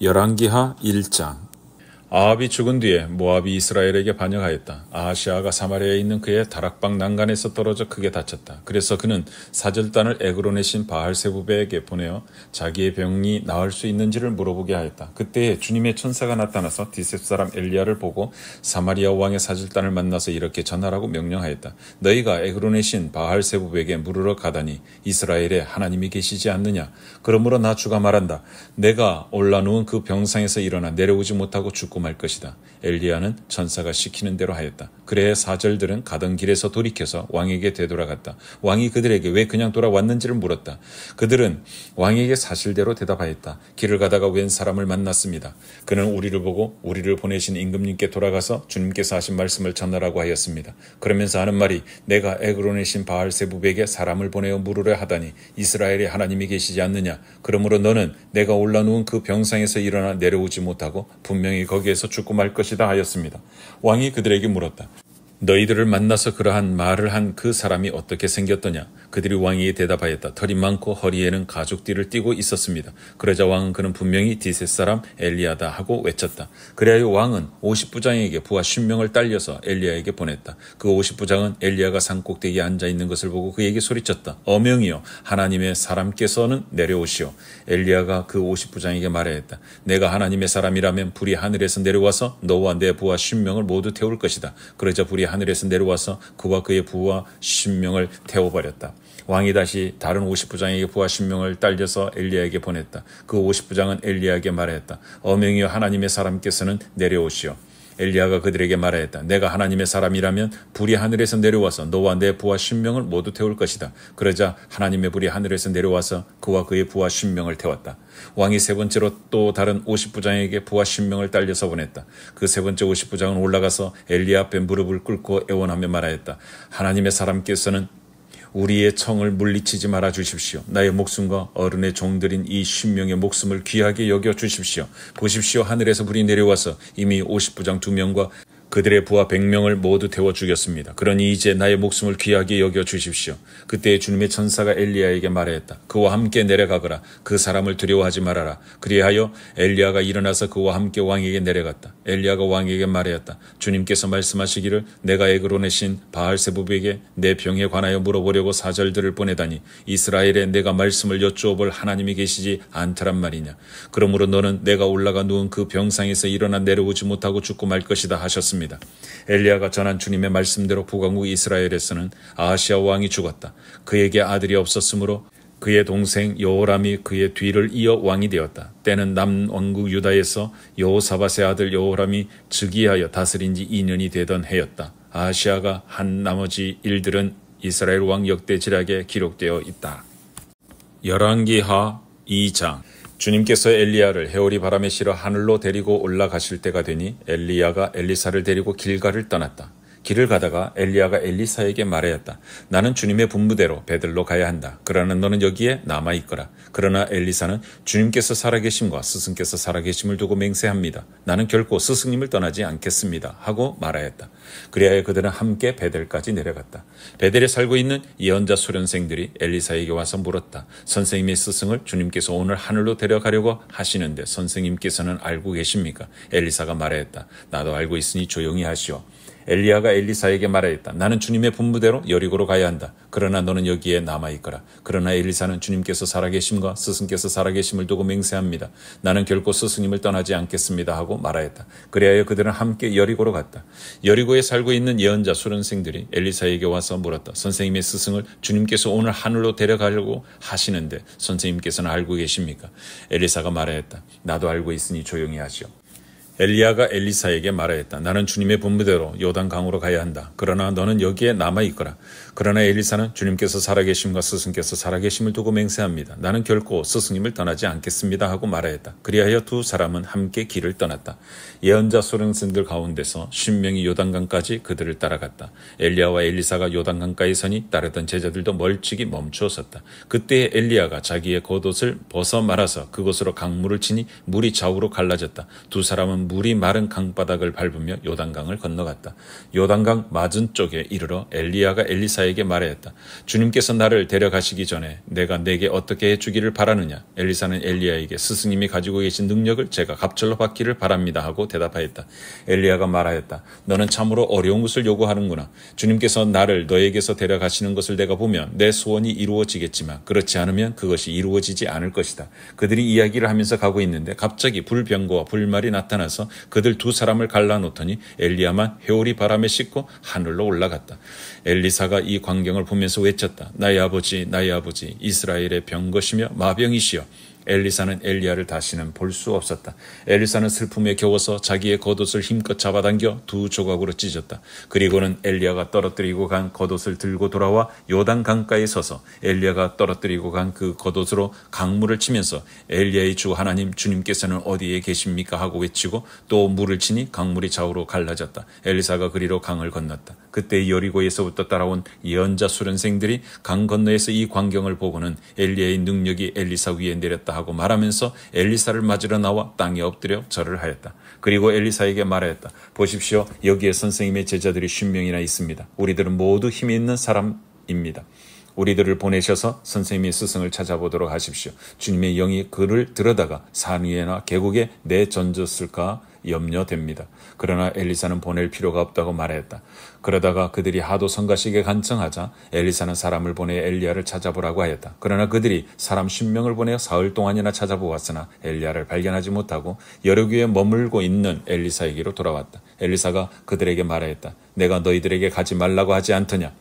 열왕기하 1장. 아합이 죽은 뒤에 모압이 이스라엘에게 반역하였다. 아하시아가 사마리아에 있는 그의 다락방 난간에서 떨어져 크게 다쳤다. 그래서 그는 사절단을 에그론의 신 바알세부베에게 보내어 자기의 병이 나을 수 있는지를 물어보게 하였다. 그때에 주님의 천사가 나타나서 디셉 사람 엘리야를 보고 사마리아 왕의 사절단을 만나서 이렇게 전하라고 명령하였다. 너희가 에그론의 신 바알세부베에게 물으러 가다니 이스라엘에 하나님이 계시지 않느냐. 그러므로 나 주가 말한다. 내가 올라누운 그 병상에서 일어나 내려오지 못하고 죽고 말 것이다. 엘리야는 천사가 시키는 대로 하였다. 그래 사절들은 가던 길에서 돌이켜서 왕에게 되돌아갔다. 왕이 그들에게 왜 그냥 돌아왔는지를 물었다. 그들은 왕에게 사실대로 대답하였다. 길을 가다가 웬 사람을 만났습니다. 그는 우리를 보고 우리를 보내신 임금님께 돌아가서 주님께서 하신 말씀을 전하라고 하였습니다. 그러면서 하는 말이 내가 에그론의 신 바알세부베에게 사람을 보내어 물으려 하다니 이스라엘에 하나님이 계시지 않느냐. 그러므로 너는 내가 올라누운 그 병상에서 일어나 내려오지 못하고 분명히 거기에서 죽고 말 것이다 하였습니다. 왕이 그들에게 물었다. 너희들을 만나서 그러한 말을 한 그 사람이 어떻게 생겼더냐. 그들이 왕에게 대답하였다. 털이 많고 허리에는 가죽띠를 띠고 있었습니다. 그러자 왕은 그는 분명히 디셋 사람 엘리야다 하고 외쳤다. 그래야 왕은 50부장에게 부하 50명을 딸려서 엘리야에게 보냈다. 그 50부장은 엘리야가 산꼭대기에 앉아있는 것을 보고 그에게 소리쳤다. 어명이여 하나님의 사람께서는 내려오시오. 엘리야가 그 50부장에게 말하였다. 내가 하나님의 사람이라면 불이 하늘에서 내려와서 너와 내 부하 50명을 모두 태울 것이다. 그러자 불이 하늘에서 내려와서 그와 그의 부하 10명을 태워버렸다. 왕이 다시 다른 50부장에게 부하 10명을 딸려서 엘리야에게 보냈다. 그 50부장은 엘리야에게 말하였다. 어명이여 하나님의 사람께서는 내려오시오. 엘리야가 그들에게 말하였다. 내가 하나님의 사람이라면 불이 하늘에서 내려와서 너와 내 부하 10명을 모두 태울 것이다. 그러자 하나님의 불이 하늘에서 내려와서 그와 그의 부하 10명을 태웠다. 왕이 세 번째로 또 다른 50부장에게 부하 10명을 딸려서 보냈다. 그 세 번째 50부장은 올라가서 엘리야 앞에 무릎을 꿇고 애원하며 말하였다. 하나님의 사람께서는 우리의 청을 물리치지 말아 주십시오. 나의 목숨과 어른의 종들인 이 10명의 목숨을 귀하게 여겨 주십시오. 보십시오. 하늘에서 불이 내려와서 이미 50부장 2명과 그들의 부하 100명을 모두 태워 죽였습니다. 그러니 이제 나의 목숨을 귀하게 여겨 주십시오. 그때 주님의 천사가 엘리야에게 말하였다. 그와 함께 내려가거라. 그 사람을 두려워하지 말아라. 그리하여 엘리야가 일어나서 그와 함께 왕에게 내려갔다. 엘리야가 왕에게 말하였다. 주님께서 말씀하시기를 내가 에그론의 신 바알세부베에게 내 병에 관하여 물어보려고 사절들을 보내다니 이스라엘에 내가 말씀을 여쭈어볼 하나님이 계시지 않더란 말이냐. 그러므로 너는 내가 올라가 누운 그 병상에서 일어나 내려오지 못하고 죽고 말 것이다 하셨습니다. 엘리야가 전한 주님의 말씀대로 북왕국 이스라엘에서는 아하시아 왕이 죽었다. 그에게 아들이 없었으므로 그의 동생 여호람이 그의 뒤를 이어 왕이 되었다. 때는 남왕국 유다에서 여호사밧의 아들 여호람이 즉위하여 다스린 지 2년이 되던 해였다. 아하시아가 한 나머지 일들은 이스라엘 왕 역대지략에 기록되어 있다. 열왕기하 2장. 주님께서 엘리야를 해오리 바람에 실어 하늘로 데리고 올라가실 때가 되니 엘리야가 엘리사를 데리고 길가를 떠났다. 길을 가다가 엘리야가 엘리사에게 말하였다. 나는 주님의 분부대로 베들로 가야 한다. 그러나 너는 여기에 남아있거라. 그러나 엘리사는 주님께서 살아계심과 스승께서 살아계심을 두고 맹세합니다. 나는 결코 스승님을 떠나지 않겠습니다. 하고 말하였다. 그리하여 그들은 함께 베델까지 내려갔다. 베델에 살고 있는 예언자 수련생들이 엘리사에게 와서 물었다. 선생님의 스승을 주님께서 오늘 하늘로 데려가려고 하시는데 선생님께서는 알고 계십니까? 엘리사가 말하였다. 나도 알고 있으니 조용히 하시오. 엘리야가 엘리사에게 말하였다. 나는 주님의 분부대로 여리고로 가야 한다. 그러나 너는 여기에 남아있거라. 그러나 엘리사는 주님께서 살아계심과 스승께서 살아계심을 두고 맹세합니다. 나는 결코 스승님을 떠나지 않겠습니다. 하고 말하였다. 그리하여 그들은 함께 여리고로 갔다. 여리고에 살고 있는 예언자 수련생들이 엘리사에게 와서 물었다. 선생님의 스승을 주님께서 오늘 하늘로 데려가려고 하시는데 선생님께서는 알고 계십니까? 엘리사가 말하였다. 나도 알고 있으니 조용히 하시오. 엘리야가 엘리사에게 말하였다. 나는 주님의 분부대로 요단강으로 가야 한다. 그러나 너는 여기에 남아있거라. 그러나 엘리사는 주님께서 살아계심과 스승께서 살아계심을 두고 맹세합니다. 나는 결코 스승님을 떠나지 않겠습니다. 하고 말하였다. 그리하여 두 사람은 함께 길을 떠났다. 예언자 수련생들 가운데서 10명이 요단강까지 그들을 따라갔다. 엘리야와 엘리사가 요단강가에 서니 따르던 제자들도 멀찍이 멈추어 섰다. 그때 엘리야가 자기의 겉옷을 벗어 말아서 그곳으로 강물을 치니 물이 좌우로 갈라졌다. 두 사람은 그는 물이 마른 강바닥을 밟으며 요단강을 건너갔다. 요단강 맞은 쪽에 이르러 엘리야가 엘리사에게 말하였다. 주님께서 나를 데려가시기 전에 내가 내게 어떻게 해주기를 바라느냐. 엘리사는 엘리야에게 스승님이 가지고 계신 능력을 제가 갑절로 받기를 바랍니다 하고 대답하였다. 엘리야가 말하였다. 너는 참으로 어려운 것을 요구하는구나. 주님께서 나를 너에게서 데려가시는 것을 내가 보면 내 소원이 이루어지겠지만 그렇지 않으면 그것이 이루어지지 않을 것이다. 그들이 이야기를 하면서 가고 있는데 갑자기 불병거와 불말이 나타나서 그들 두 사람을 갈라놓더니 엘리야만 회오리 바람에 싣고 하늘로 올라갔다. 엘리사가 이 광경을 보면서 외쳤다. 나의 아버지, 나의 아버지, 이스라엘의 병것이며 마병이시여. 엘리사는 엘리야를 다시는 볼 수 없었다. 엘리사는 슬픔에 겨워서 자기의 겉옷을 힘껏 잡아당겨 두 조각으로 찢었다. 그리고는 엘리야가 떨어뜨리고 간 겉옷을 들고 돌아와 요단 강가에 서서 엘리야가 떨어뜨리고 간 그 겉옷으로 강물을 치면서 엘리야의 주 하나님 주님께서는 어디에 계십니까 하고 외치고 또 물을 치니 강물이 좌우로 갈라졌다. 엘리사가 그리로 강을 건넜다. 그때 여리고에서부터 따라온 예언자 수련생들이 강 건너에서 이 광경을 보고는 엘리야의 능력이 엘리사 위에 내렸다 하고 말하면서 엘리사를 맞으러 나와 땅에 엎드려 절을 하였다. 그리고 엘리사에게 말하였다. 보십시오. 여기에 선생님의 제자들이 50명이나 있습니다. 우리들은 모두 힘이 있는 사람입니다. 우리들을 보내셔서 선생님의 스승을 찾아보도록 하십시오. 주님의 영이 그를 들여다가 산 위에나 계곡에 내던졌을까 염려됩니다. 그러나 엘리사는 보낼 필요가 없다고 말했다. 그러다가 그들이 하도 성가시게 간청하자 엘리사는 사람을 보내 엘리야를 찾아보라고 하였다. 그러나 그들이 사람 10명을 보내 사흘 동안이나 찾아보았으나 엘리야를 발견하지 못하고 여리고에 머물고 있는 엘리사에게로 돌아왔다. 엘리사가 그들에게 말하였다. 내가 너희들에게 가지 말라고 하지 않더냐.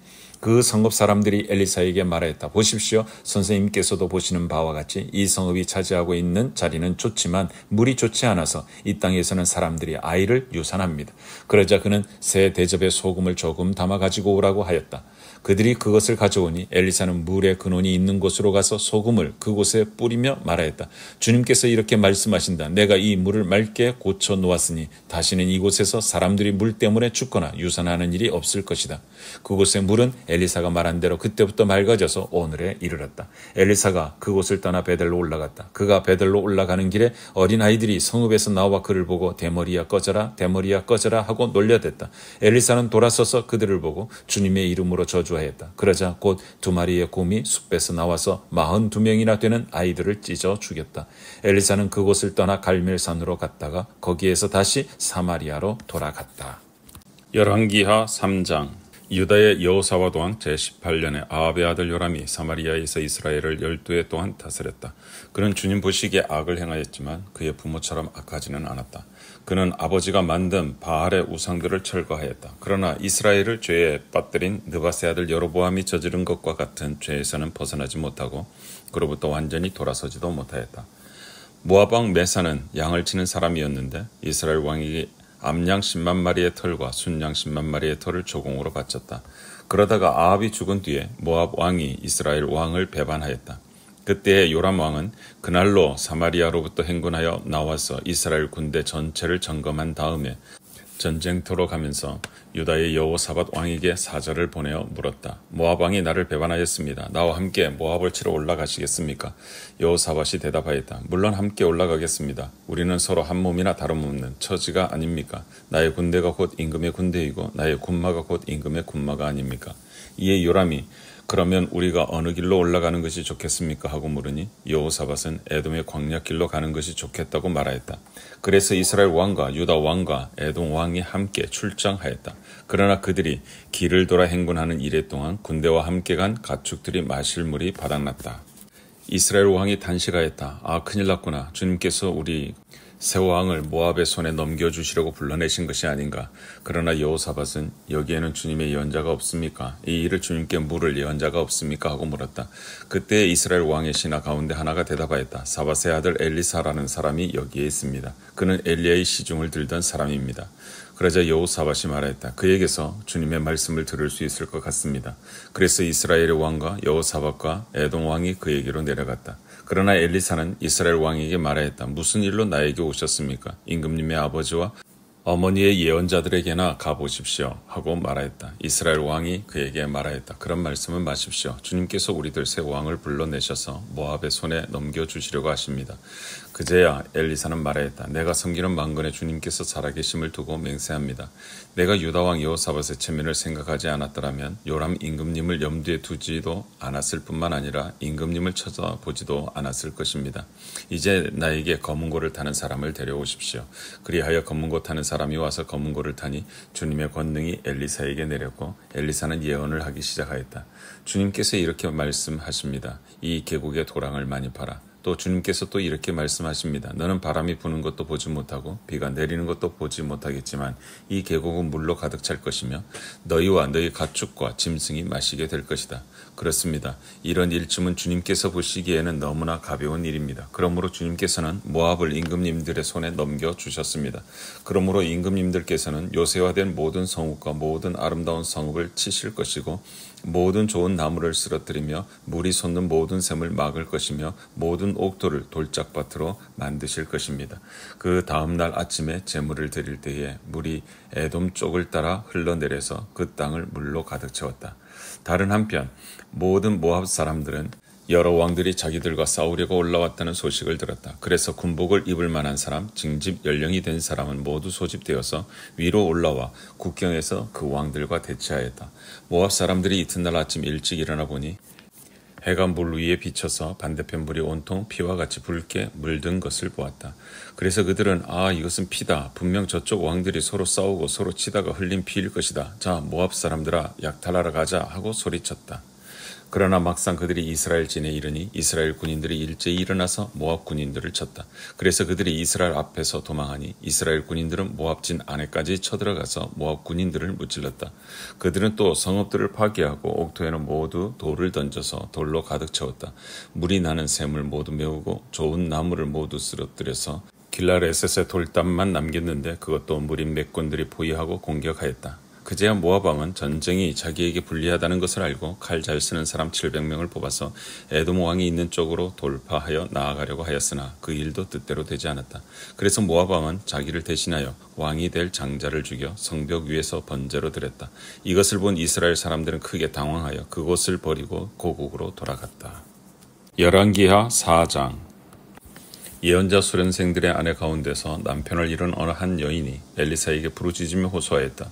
그 성읍 사람들이 엘리사에게 말하였다. 보십시오. 선생님께서도 보시는 바와 같이 이 성읍이 차지하고 있는 자리는 좋지만 물이 좋지 않아서 이 땅에서는 사람들이 아이를 유산합니다. 그러자 그는 새 대접에 소금을 조금 담아 가지고 오라고 하였다. 그들이 그것을 가져오니 엘리사는 물의 근원이 있는 곳으로 가서 소금을 그곳에 뿌리며 말하였다. 주님께서 이렇게 말씀하신다. 내가 이 물을 맑게 고쳐 놓았으니 다시는 이곳에서 사람들이 물 때문에 죽거나 유산하는 일이 없을 것이다. 그곳의 물은 엘리사가 말한 대로 그때부터 맑아져서 오늘에 이르렀다. 엘리사가 그곳을 떠나 베델로 올라갔다. 그가 베델로 올라가는 길에 어린아이들이 성읍에서 나와 그를 보고 대머리야 꺼져라 대머리야 꺼져라 하고 놀려댔다. 엘리사는 돌아서서 그들을 보고 주님의 이름으로 저주하였다. 그러자 곧 2마리의 곰이 숲에서 나와서 42명이나 되는 아이들을 찢어 죽였다. 엘리사는 그곳을 떠나 갈멜산으로 갔다가 거기에서 다시 사마리아로 돌아갔다. 열왕기하 3장. 유다의 여호사밧 왕 제18년에 아합의 아들 요람이 사마리아에서 이스라엘을 12해 동안 다스렸다. 그는 주님 보시기에 악을 행하였지만 그의 부모처럼 악하지는 않았다. 그는 아버지가 만든 바알의 우상들을 철거하였다. 그러나 이스라엘을 죄에 빠뜨린 느밧의 아들 여로보암이 저지른 것과 같은 죄에서는 벗어나지 못하고 그로부터 완전히 돌아서지도 못하였다. 모압 왕 메사는 양을 치는 사람이었는데 이스라엘 왕이 암양 10만 마리의 털과 순양 10만 마리의 털을 조공으로 바쳤다. 그러다가 아합이 죽은 뒤에 모압 왕이 이스라엘 왕을 배반하였다. 그때 요람 왕은 그날로 사마리아로부터 행군하여 나와서 이스라엘 군대 전체를 점검한 다음에 전쟁터로 가면서 유다의 여호사밧 왕에게 사절을 보내어 물었다. 모압 왕이 나를 배반하였습니다. 나와 함께 모압을 치러 올라가시겠습니까? 여호사밧이 대답하였다. 물론 함께 올라가겠습니다. 우리는 서로 한 몸이나 다름없는 처지가 아닙니까? 나의 군대가 곧 임금의 군대이고 나의 군마가 곧 임금의 군마가 아닙니까? 이에 요람이 그러면 우리가 어느 길로 올라가는 것이 좋겠습니까? 하고 물으니 여호사밧은 에돔의 광야길로 가는 것이 좋겠다고 말하였다. 그래서 이스라엘 왕과 유다 왕과 에돔 왕이 함께 출정하였다. 그러나 그들이 길을 돌아 행군하는 이래 동안 군대와 함께 간 가축들이 마실 물이 바닥났다. 이스라엘 왕이 단식하였다. 아, 큰일 났구나. 주님께서 우리 새 왕을 모압의 손에 넘겨주시려고 불러내신 것이 아닌가. 그러나 여호사밧은 여기에는 주님의 예언자가 없습니까? 이 일을 주님께 물을 예언자가 없습니까? 하고 물었다. 그때 이스라엘 왕의 신하 가운데 하나가 대답하였다. 사밧의 아들 엘리사라는 사람이 여기에 있습니다. 그는 엘리야의 시중을 들던 사람입니다. 그러자 여호사밧이 말하였다. 그에게서 주님의 말씀을 들을 수 있을 것 같습니다. 그래서 이스라엘의 왕과 여호사밧과 에돔 왕이 그에게로 내려갔다. 그러나 엘리사는 이스라엘 왕에게 말하였다. 무슨 일로 나에게 오셨습니까? 임금님의 아버지와 어머니의 예언자들에게나 가보십시오 하고 말하였다. 이스라엘 왕이 그에게 말하였다. 그런 말씀은 마십시오. 주님께서 우리들 새 왕을 불러내셔서 모압의 손에 넘겨주시려고 하십니다. 그제야 엘리사는 말하였다. 내가 섬기는 만군의 주님께서 살아계심을 두고 맹세합니다. 내가 유다왕 여호사밧의 체면을 생각하지 않았더라면 요람 임금님을 염두에 두지도 않았을 뿐만 아니라 임금님을 쳐다보지도 않았을 것입니다. 이제 나에게 검은고를 타는 사람을 데려오십시오. 그리하여 검은고 타는 사람이 와서 검은고를 타니 주님의 권능이 엘리사에게 내렸고 엘리사는 예언을 하기 시작하였다. 주님께서 이렇게 말씀하십니다. 이 계곡에 도랑을 많이 파라. 또 주님께서 또 이렇게 말씀하십니다. 너는 바람이 부는 것도 보지 못하고 비가 내리는 것도 보지 못하겠지만 이 계곡은 물로 가득 찰 것이며 너희와 너희 가축과 짐승이 마시게 될 것이다. 그렇습니다. 이런 일쯤은 주님께서 보시기에는 너무나 가벼운 일입니다. 그러므로 주님께서는 모압을 임금님들의 손에 넘겨주셨습니다. 그러므로 임금님들께서는 요새화된 모든 성읍과 모든 아름다운 성읍을 치실 것이고 모든 좋은 나무를 쓰러뜨리며 물이 솟는 모든 샘을 막을 것이며 모든 옥토를 돌짝밭으로 만드실 것입니다. 그 다음 날 아침에 제물을 드릴 때에 물이 에돔 쪽을 따라 흘러내려서 그 땅을 물로 가득 채웠다. 다른 한편 모든 모압 사람들은 여러 왕들이 자기들과 싸우려고 올라왔다는 소식을 들었다. 그래서 군복을 입을 만한 사람, 징집 연령이 된 사람은 모두 소집되어서 위로 올라와 국경에서 그 왕들과 대치하였다. 모압 사람들이 이튿날 아침 일찍 일어나 보니 해가 물 위에 비쳐서 반대편 물이 온통 피와 같이 붉게 물든 것을 보았다. 그래서 그들은 이것은 피다. 분명 저쪽 왕들이 서로 싸우고 서로 치다가 흘린 피일 것이다. 자, 모압 사람들아 약탈하러 가자 하고 소리쳤다. 그러나 막상 그들이 이스라엘 진에 이르니 이스라엘 군인들이 일제히 일어나서 모압 군인들을 쳤다. 그래서 그들이 이스라엘 앞에서 도망하니 이스라엘 군인들은 모압 진 안에까지 쳐들어가서 모압 군인들을 무찔렀다. 그들은 또 성읍들을 파괴하고 옥토에는 모두 돌을 던져서 돌로 가득 채웠다. 물이 나는 샘을 모두 메우고 좋은 나무를 모두 쓰러뜨려서 길라레셋의 돌담만 남겼는데 그것도 무린 맥군들이 포위하고 공격하였다. 그제야 모압 왕은 전쟁이 자기에게 불리하다는 것을 알고 칼 잘 쓰는 사람 700명을 뽑아서 에돔 왕이 있는 쪽으로 돌파하여 나아가려고 하였으나 그 일도 뜻대로 되지 않았다. 그래서 모압 왕은 자기를 대신하여 왕이 될 장자를 죽여 성벽 위에서 번제로 드렸다. 이것을 본 이스라엘 사람들은 크게 당황하여 그곳을 버리고 고국으로 돌아갔다. 열왕기하 4장. 예언자 수련생들의 아내 가운데서 남편을 잃은 어느 한 여인이 엘리사에게 부르짖으며 호소하였다.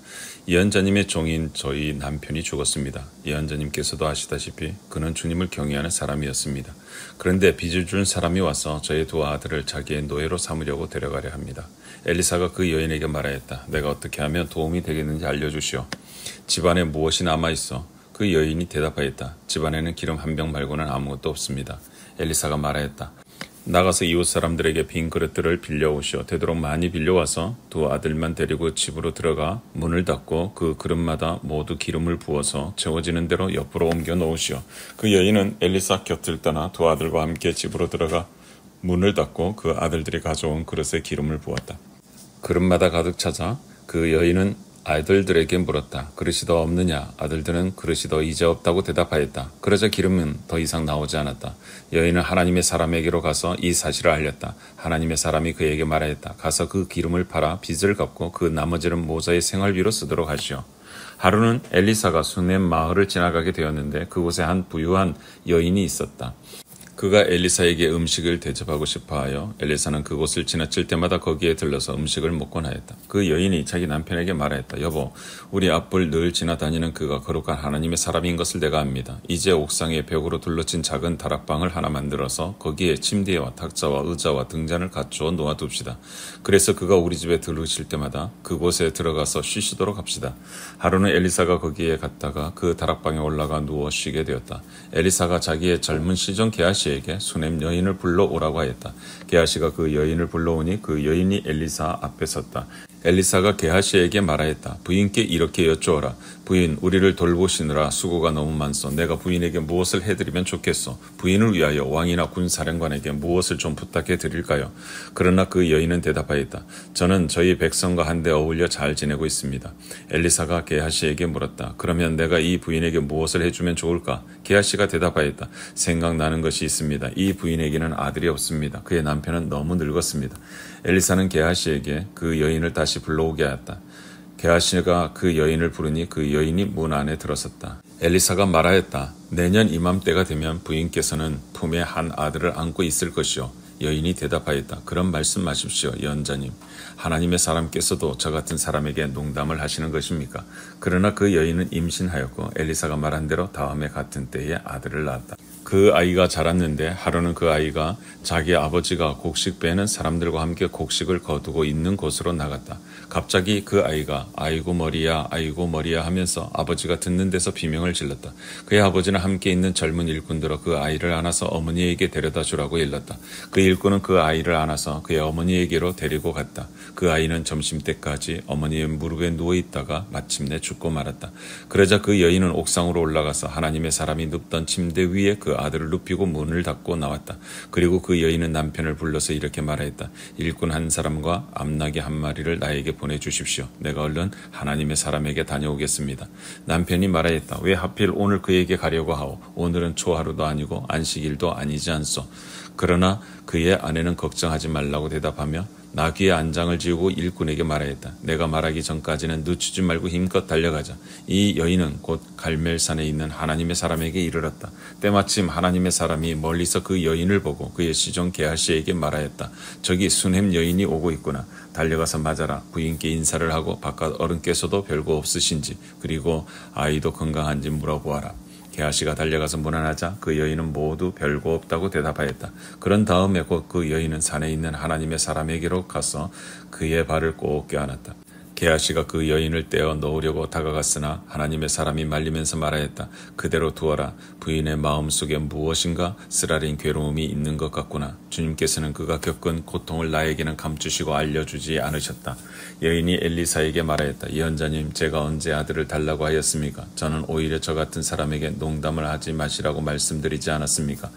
예언자님의 종인 저희 남편이 죽었습니다. 예언자님께서도 아시다시피 그는 주님을 경외하는 사람이었습니다. 그런데 빚을 준 사람이 와서 저희 두 아들을 자기의 노예로 삼으려고 데려가려 합니다. 엘리사가 그 여인에게 말하였다. 내가 어떻게 하면 도움이 되겠는지 알려주시오. 집안에 무엇이 남아있어? 그 여인이 대답하였다. 집안에는 기름 한 병 말고는 아무것도 없습니다. 엘리사가 말하였다. 나가서 이웃 사람들에게 빈 그릇들을 빌려오시오. 되도록 많이 빌려와서 두 아들만 데리고 집으로 들어가 문을 닫고 그 그릇마다 모두 기름을 부어서 채워지는 대로 옆으로 옮겨 놓으시오. 그 여인은 엘리사 곁을 떠나 두 아들과 함께 집으로 들어가 문을 닫고 그 아들들이 가져온 그릇에 기름을 부었다. 그릇마다 가득 차자 그 여인은 아들들에게 물었다. 그릇이 더 없느냐? 아들들은 그릇이 더 이제 없다고 대답하였다. 그러자 기름은 더 이상 나오지 않았다. 여인은 하나님의 사람에게로 가서 이 사실을 알렸다. 하나님의 사람이 그에게 말하였다. 가서 그 기름을 팔아 빚을 갚고 그 나머지는 모자의 생활비로 쓰도록 하시오. 하루는 엘리사가 수넴 마을을 지나가게 되었는데 그곳에 한 부유한 여인이 있었다. 그가 엘리사에게 음식을 대접하고 싶어하여 엘리사는 그곳을 지나칠 때마다 거기에 들러서 음식을 먹곤 하였다. 그 여인이 자기 남편에게 말하였다. 여보, 우리 앞을 늘 지나다니는 그가 거룩한 하나님의 사람인 것을 내가 압니다. 이제 옥상에 벽으로 둘러친 작은 다락방을 하나 만들어서 거기에 침대와 탁자와 의자와 등잔을 갖추어 놓아둡시다. 그래서 그가 우리 집에 들으실 때마다 그곳에 들어가서 쉬시도록 합시다. 하루는 엘리사가 거기에 갔다가 그 다락방에 올라가 누워 쉬게 되었다. 엘리사가 자기의 젊은 시종 게하시에게 수넴 여인을 불러오라고 하였다. 게하시가 그 여인을 불러오니 그 여인이 엘리사 앞에 섰다. 엘리사가 게하시에게 말하였다. 부인께 이렇게 여쭈어라. 부인, 우리를 돌보시느라 수고가 너무 많소. 내가 부인에게 무엇을 해드리면 좋겠소. 부인을 위하여 왕이나 군사령관에게 무엇을 좀 부탁해 드릴까요? 그러나 그 여인은 대답하였다. 저는 저희 백성과 한데 어울려 잘 지내고 있습니다. 엘리사가 게하시에게 물었다. 그러면 내가 이 부인에게 무엇을 해주면 좋을까? 게하시가 대답하였다. 생각나는 것이 있습니다. 이 부인에게는 아들이 없습니다. 그의 남편은 너무 늙었습니다. 엘리사는 게하시에게 그 여인을 다시 다시 불러오게 하였다. 게하시가 그 여인을 부르니 그 여인이 문 안에 들어섰다. 엘리사가 말하였다. 내년 이맘때가 되면 부인께서는 품에 한 아들을 안고 있을 것이요. 여인이 대답하였다. 그런 말씀하십시오, 예언자님. 하나님의 사람께서도 저 같은 사람에게 농담을 하시는 것입니까? 그러나 그 여인은 임신하였고 엘리사가 말한 대로 다음에 같은 때에 아들을 낳았다. 그 아이가 자랐는데 하루는 그 아이가 자기 아버지가 곡식 베는 사람들과 함께 곡식을 거두고 있는 곳으로 나갔다. 갑자기 그 아이가 아이고 머리야 아이고 머리야 하면서 아버지가 듣는 데서 비명을 질렀다. 그의 아버지는 함께 있는 젊은 일꾼들로 그 아이를 안아서 어머니에게 데려다 주라고 일렀다. 그 일꾼은 그 아이를 안아서 그의 어머니에게로 데리고 갔다. 그 아이는 점심때까지 어머니의 무릎에 누워있다가 마침내 죽고 말았다. 그러자 그 여인은 옥상으로 올라가서 하나님의 사람이 눕던 침대 위에 그 아들을 눕히고 문을 닫고 나왔다. 그리고 그 여인은 남편을 불러서 이렇게 말했다. 일꾼 한 사람과 암나귀 한 마리를 나에게 보내주십시오. 내가 얼른 하나님의 사람에게 다녀오겠습니다. 남편이 말하였다. 왜 하필 오늘 그에게 가려고 하오? 오늘은 초하루도 아니고 안식일도 아니지 않소. 그러나 그의 아내는 걱정하지 말라고 대답하며 나귀의 안장을 지우고 일꾼에게 말하였다. 내가 말하기 전까지는 늦추지 말고 힘껏 달려가자. 이 여인은 곧 갈멜산에 있는 하나님의 사람에게 이르렀다. 때마침 하나님의 사람이 멀리서 그 여인을 보고 그의 시종 게하시에게 말하였다. 저기 수넴 여인이 오고 있구나. 달려가서 맞아라. 부인께 인사를 하고 바깥 어른께서도 별거 없으신지 그리고 아이도 건강한지 물어보아라. 게하시가 달려가서 문안하자 그 여인은 모두 별거 없다고 대답하였다. 그런 다음에 곧 그 여인은 산에 있는 하나님의 사람에게로 가서 그의 발을 꼭 껴안았다. 게하시가 그 여인을 떼어 놓으려고 다가갔으나 하나님의 사람이 말리면서 말하였다. 그대로 두어라. 부인의 마음속에 무엇인가 쓰라린 괴로움이 있는 것 같구나. 주님께서는 그가 겪은 고통을 나에게는 감추시고 알려주지 않으셨다. 여인이 엘리사에게 말하였다. 예언자님, 제가 언제 아들을 달라고 하였습니까? 저는 오히려 저 같은 사람에게 농담을 하지 마시라고 말씀드리지 않았습니까?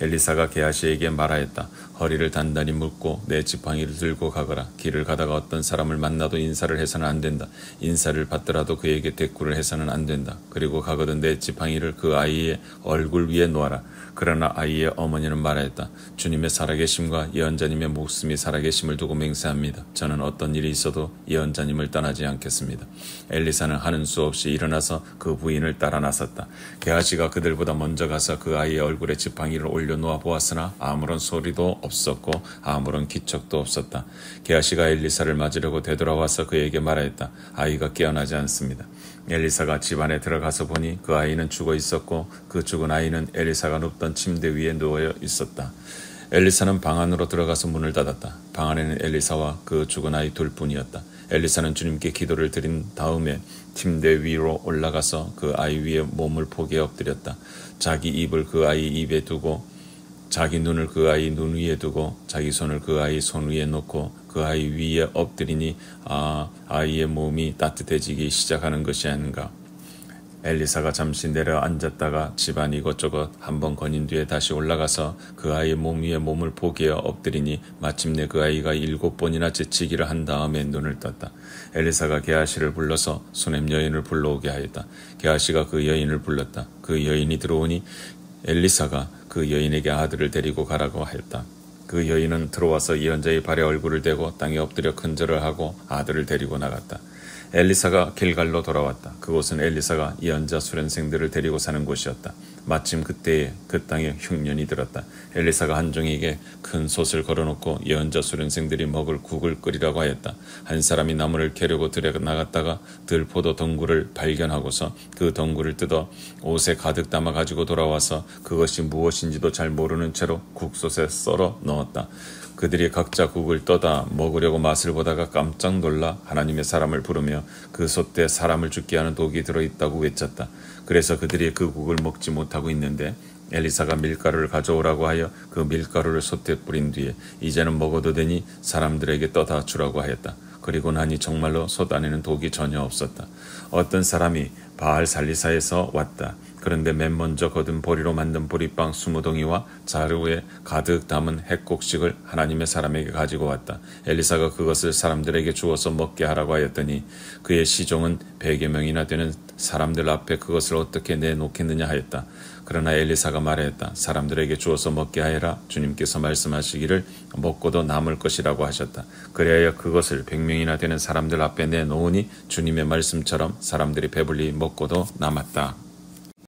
엘리사가 게하시에게 말하였다. 허리를 단단히 묶고 내 지팡이를 들고 가거라. 길을 가다가 어떤 사람을 만나도 인사를 해서는 안 된다. 인사를 받더라도 그에게 대꾸를 해서는 안 된다. 그리고 가거든 내 지팡이를 그 아이의 얼굴 위에 놓아라. 그러나 아이의 어머니는 말하였다. 주님의 살아계심과 예언자님의 목숨이 살아계심을 두고 맹세합니다. 저는 어떤 일이 있어도 예언자님을 떠나지 않겠습니다. 엘리사는 하는 수 없이 일어나서 그 부인을 따라 나섰다. 게하시가 그들보다 먼저 가서 그 아이의 얼굴에 지팡이를 올려놓아 보았으나 아무런 소리도 없었고 아무런 기척도 없었다. 게하시가 엘리사를 맞으려고 되돌아와서 그에게 말하였다. 아이가 깨어나지 않습니다. 엘리사가 집 안에 들어가서 보니 그 아이는 죽어 있었고 그 죽은 아이는 엘리사가 눕던 침대 위에 누워 있었다. 엘리사는 방 안으로 들어가서 문을 닫았다. 방 안에는 엘리사와 그 죽은 아이 둘뿐이었다. 엘리사는 주님께 기도를 드린 다음에 침대 위로 올라가서 그 아이 위에 몸을 포개 엎드렸다. 자기 입을 그 아이 입에 두고 자기 눈을 그 아이 눈 위에 두고 자기 손을 그 아이 손 위에 놓고 그 아이 위에 엎드리니 아이의 몸이 따뜻해지기 시작하는 것이 아닌가. 엘리사가 잠시 내려앉았다가 집안 이것저것 한번 거닌 뒤에 다시 올라가서 그 아이의 몸 위에 몸을 포개어 엎드리니 마침내 그 아이가 7번이나 재치기를 한 다음에 눈을 떴다. 엘리사가 게하시를 불러서 수넴 여인을 불러오게 하였다. 게하시가 그 여인을 불렀다. 그 여인이 들어오니 엘리사가 그 여인에게 아들을 데리고 가라고 하였다. 그 여인은 들어와서 예언자의 발에 얼굴을 대고 땅에 엎드려 큰절을 하고 아들을 데리고 나갔다. 엘리사가 길갈로 돌아왔다. 그곳은 엘리사가 예언자 수련생들을 데리고 사는 곳이었다. 마침 그때에 그 땅에 흉년이 들었다. 엘리사가 한 종에게 큰 솥을 걸어놓고 예언자 수련생들이 먹을 국을 끓이라고 하였다. 한 사람이 나무를 캐려고 들여 나갔다가 들포도 덩굴을 발견하고서 그 덩굴을 뜯어 옷에 가득 담아 가지고 돌아와서 그것이 무엇인지도 잘 모르는 채로 국솥에 썰어 넣었다. 그들이 각자 국을 떠다 먹으려고 맛을 보다가 깜짝 놀라 하나님의 사람을 부르며 그 솥에 사람을 죽게 하는 독이 들어있다고 외쳤다. 그래서 그들이 그 국을 먹지 못하고 있는데 엘리사가 밀가루를 가져오라고 하여 그 밀가루를 솥에 뿌린 뒤에 이제는 먹어도 되니 사람들에게 떠다 주라고 하였다. 그리고 나니 정말로 솥 안에는 독이 전혀 없었다. 어떤 사람이 바알 살리사에서 왔다. 그런데 맨 먼저 거둔 보리로 만든 보리빵 20덩이와 자루에 가득 담은 핵곡식을 하나님의 사람에게 가지고 왔다. 엘리사가 그것을 사람들에게 주어서 먹게 하라고 하였더니 그의 시종은 100여 명이나 되는 사람들 앞에 그것을 어떻게 내놓겠느냐 하였다. 그러나 엘리사가 말하였다. 사람들에게 주어서 먹게 하여라. 주님께서 말씀하시기를 먹고도 남을 것이라고 하셨다. 그리하여 그것을 100명이나 되는 사람들 앞에 내놓으니 주님의 말씀처럼 사람들이 배불리 먹고도 남았다.